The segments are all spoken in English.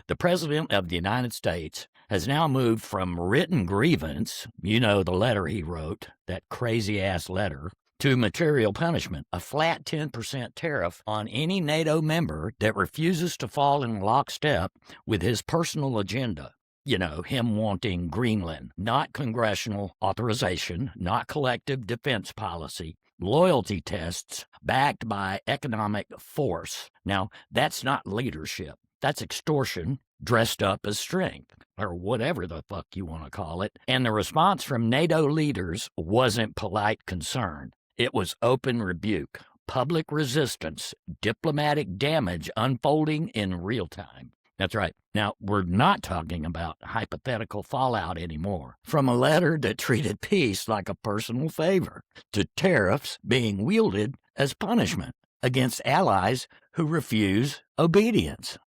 The President of the United States has now moved from written grievance, the letter he wrote, that crazy-ass letter, to material punishment, a flat 10% tariff on any NATO member that refuses to fall in lockstep with his personal agenda. Him wanting Greenland, not congressional authorization, not collective defense policy, loyalty tests backed by economic force. Now, that's not leadership. That's extortion dressed up as strength, or whatever the fuck you want to call it. And the response from NATO leaders wasn't polite concern. It was open rebuke, public resistance, diplomatic damage unfolding in real time. That's right. Now, we're not talking about hypothetical fallout anymore. From a letter that treated peace like a personal favor to tariffs being wielded as punishment against allies who refuse obedience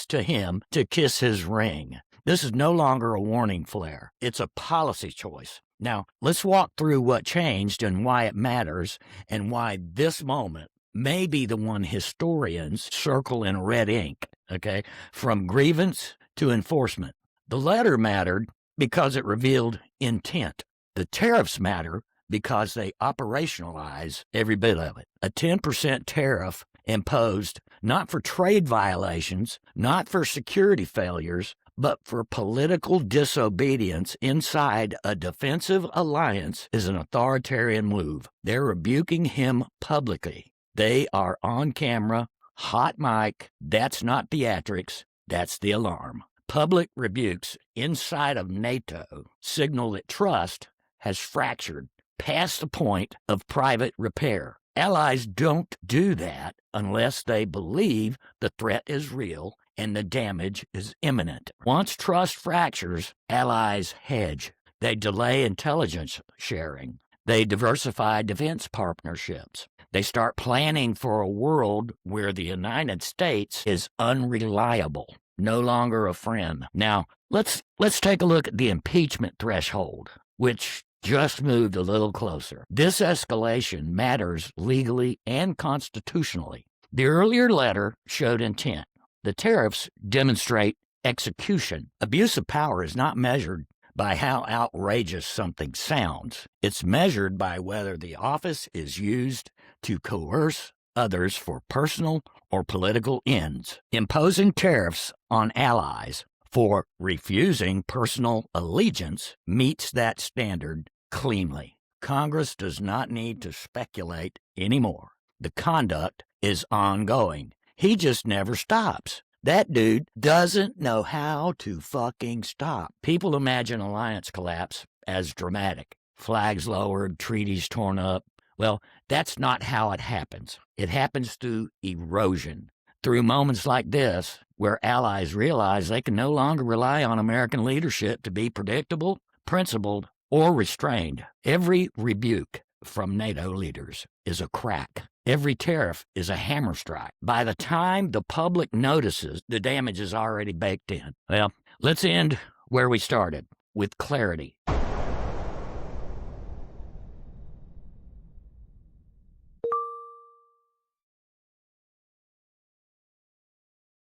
to him to kiss his ring. This is no longer a warning flare. It's a policy choice. Now, let's walk through what changed and why it matters and why this moment may be the one historians circle in red ink, okay? From grievance to enforcement. The letter mattered because it revealed intent. The tariffs matter because they operationalize every bit of it. A 10% tariff imposed not for trade violations, not for security failures, but for political disobedience inside a defensive alliance is an authoritarian move. They're rebuking him publicly. They are on camera, hot mic. That's not theatrics. That's the alarm. Public rebukes inside of NATO signal that trust has fractured past the point of private repair. Allies don't do that unless they believe the threat is real and the damage is imminent. Once trust fractures, allies hedge. They delay intelligence sharing. They diversify defense partnerships. They start planning for a world where the United States is unreliable, no longer a friend. Now, let's take a look at the impeachment threshold, which just moved a little closer. This escalation matters legally and constitutionally. The earlier letter showed intent. The tariffs demonstrate execution. Abuse of power is not measured by how outrageous something sounds. It's measured by whether the office is used to coerce others for personal or political ends. Imposing tariffs on allies for refusing personal allegiance meets that standard cleanly. Congress does not need to speculate anymore. The conduct is ongoing. He just never stops. That dude doesn't know how to fucking stop. People imagine alliance collapse as dramatic. Flags lowered, treaties torn up. Well, that's not how it happens. It happens through erosion. Through moments like this, where allies realize they can no longer rely on American leadership to be predictable, principled, or restrained. Every rebuke from NATO leaders is a crack. Every tariff is a hammer strike. By the time the public notices, the damage is already baked in. Well, let's end where we started, with clarity.